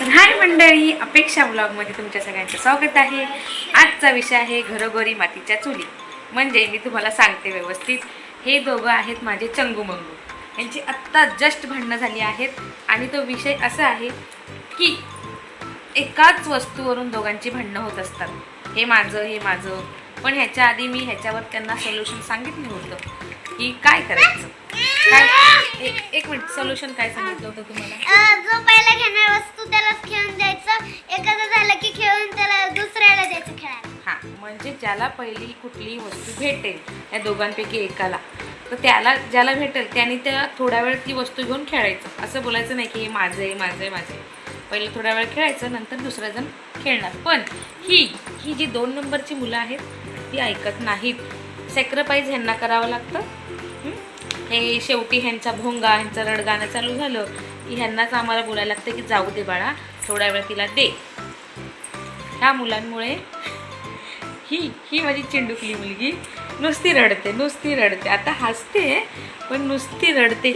तर हाय मंडळी, अपेक्षा ब्लॉगमध्ये तुमच्या सगळ्यांचं स्वागत आहे. आजचा विषय आहे घरोघरी मातीच्या चुली. म्हणजे मी तुम्हाला सांगते व्यवस्थित, हे दोघं आहेत माझे चंगू मंगू. यांची आत्ता जस्ट भांडणं झाली आहेत आणि तो विषय असा आहे की एकाच वस्तूवरून दोघांची भांडणं होत असतात. हे माझं. पण ह्याच्या आधी मी ह्याच्यावर त्यांना सोल्युशन सांगितलं होतं की काय करायचं. काय एक मिनिट, सोल्युशन काय सांगितलं होतं तुम्हाला? जो पहिला घेणार वस्तू त्यालाच खेळून द्यायचं, एखादं झालं की खेळून त्याला दुसऱ्याला द्यायचं खेळायला. हां, म्हणजे ज्याला पहिली कुठली वस्तू भेटेल या दोघांपैकी एकाला, तर त्याला ज्याला भेटेल त्याने त्या थोड्या वेळ ती वस्तू घेऊन खेळायचं. असं बोलायचं नाही की हे माझं आहे. पहिलं थोड्या वेळ खेळायचं, नंतर दुसरा जण खेळणार. पण ही जी 2 नंबरची मुलं आहेत ती ऐकत नाहीत. सॅक्रिफाईस ह्यांना करावं लागतं. हे शेवटी ह्यांचा भोंगा, ह्यांचं रडगाणं चालू झालं की ह्यांनाच आम्हाला बोलायला लागतं की जाऊ दे बाळा, थोडा वेळ तिला दे. ह्या मुलांमुळे ही माझी चिंडुकली मुलगी नुसती रडते. आता हसते पण नुसती रडते.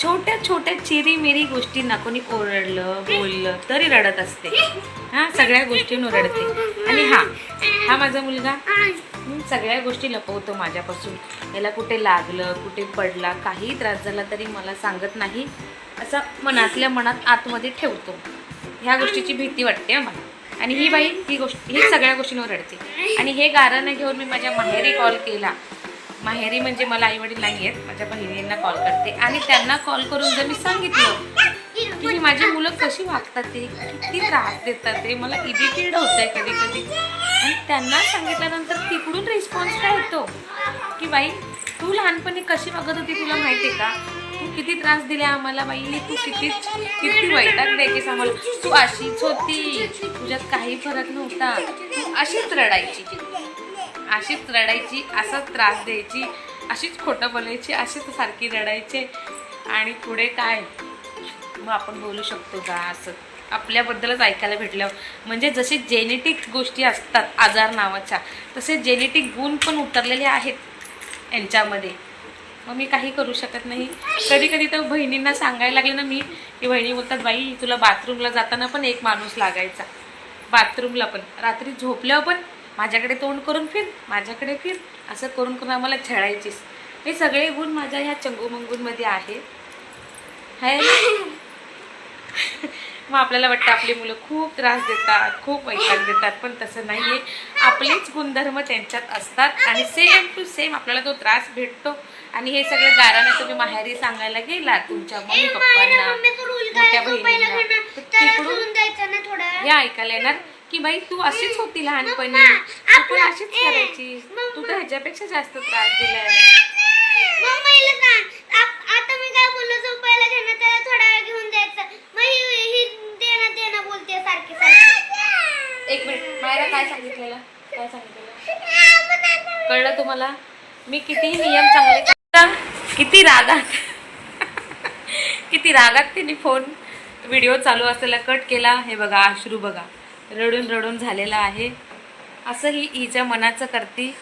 छोट्या चिरीमिरी गोष्टींना कोणी ओरडलं बोललं तरी रडत असते. हां, सगळ्या गोष्टींवर रडते. आणि हा माझा मुलगा सगळ्या गोष्टी लपवतो माझ्यापासून. याला कुठे लागलं, कुठे पडला, काही त्रास झाला तरी मला सांगत नाही. असं मनातल्या मनात आतमध्ये ठेवतो. ह्या गोष्टीची भीती वाटते मला. आणि ही बाई ही सगळ्या गोष्टींवर रडते. आणि हे गाणं घेऊन मी माझ्या माहेरी कॉल केला. माहेरी म्हणजे मला आईवडील नाही आहेत, माझ्या बहिणींना कॉल करते आणि त्यांना कॉल करून जर मी सांगितलं की ही माझी मुलं कशी वागतात, ते किती त्रास देतात, ते मला इरिटेट होतंय कधी. आणि त्यांना सांगितल्यानंतर तिकडून रिस्पॉन्स काय येतो की बाई तू लहानपणी कशी वागत होती तुला माहिती आहे का, तू किती त्रास दिले आम्हाला बाई, तू किती वैताग द्यायचीस आम्हाला, तू अशीच होती, तुझ्यात काही फरक नव्हता, तू अशीच रडायची, असाच त्रास द्यायची, अशीच खोटं बोलायची, अशीच सारखी रडायचे. आणि पुढे काय मग आपण बोलू शकतो का? असं आपल्याबद्दलच ऐकायला भेटलं. म्हणजे जसे जेनेटिक गोष्टी असतात आजार नावाच्या, तसे जेनेटिक गुण पण उतरलेले आहेत यांच्यामध्ये. मग मी काही करू शकत नाही. कधी तर बहिणींना सांगायला लागले ना मी, की बहिणी बोलतात बाई तुला बाथरूमला जाताना पण एक माणूस लागायचा, बाथरूमला पण, रात्री झोपल्यावर पण माझ्याकडे तोंड करून माझ्याकडे फिर, असं करून आम्हाला छळायचीस. हे सगळे गुण माझ्या ह्या चंगूमंगूंमध्ये आहे. मग आपल्याला वाटतं आपली मुलं खूप त्रास देतात, खूप वैताग देतात, पण तसं नाही आहे. आपलेच गुणधर्म त्यांच्यात असतात आणि सेम टू सेम आपल्याला तो त्रास भेटतो. आणि हे सगळं गाराने तुम्ही माहेरी सांगायला गेला तुमच्या मम्मी पप्पांना, मोठ्या बहिणींना, तिकडून हे ऐकायला येणार की बाई तू अशीच होती लहानपणी, तू पण अशीच करायची, तू तर ह्याच्यापेक्षा जास्त त्रास दिलाय. आता मी काय बोललो, जो पहिला घेणार त्याला थोडा वेळ घेऊन द्यायचं, मग ही देणं बोलते सारखी. एक मिनिट, मायरा काय सांगितलेलं कळलं तुम्हाला? मी कितीही नियम चांगले, किती रागात तिने फोन व्हिडिओ चालू असलेला कट केला. हे बघा, अश्रू बघा, रडून झालेला आहे. असं ही हिच्या मनाचं करती.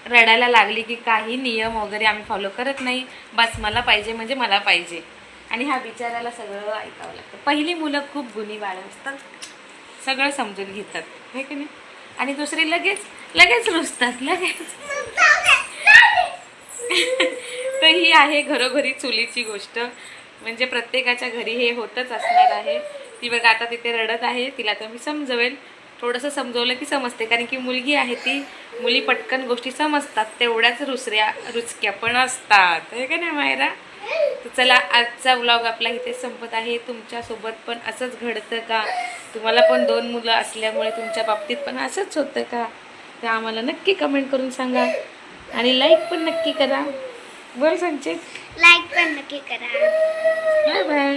रडायला लागली की काही नियम वगैरे आम्ही फॉलो करत नाही, बस मला पाहिजे म्हणजे मला पाहिजे. आणि ह्या बिचाराला सगळं ऐकावं लागतं. पहिली मुलं खूप गुणी बाळ असतात, सगळं समजून घेतात, हे की नाही. आणि दुसरी लगेच रुसतात, तर ही आहे घरोघरी चुलीची गोष्ट. म्हणजे प्रत्येकाच्या घरी हे होतच असणार आहे. ती बघा आता तिथे रडत आहे, तिला तर मी समजवेल, थोडंसं समजवलं की समजते, कारण की मुलगी आहे ती. मुली पटकन गोष्टी समजतात, तेवढ्याच रुचक्या पण असतात, हे का नाही मायरा? तर चला, आजचा व्लॉग आपला इथे संपत आहे. तुमच्यासोबत पण असंच घडतं का? तुम्हाला पण 2 मुलं असल्यामुळे तुमच्या बाबतीत पण असंच होतं का? ते आम्हाला नक्की कमेंट करून सांगा. आणि लाईक पण नक्की करा. बोल संचित, लाईक पण नक्की करा. Bye bye.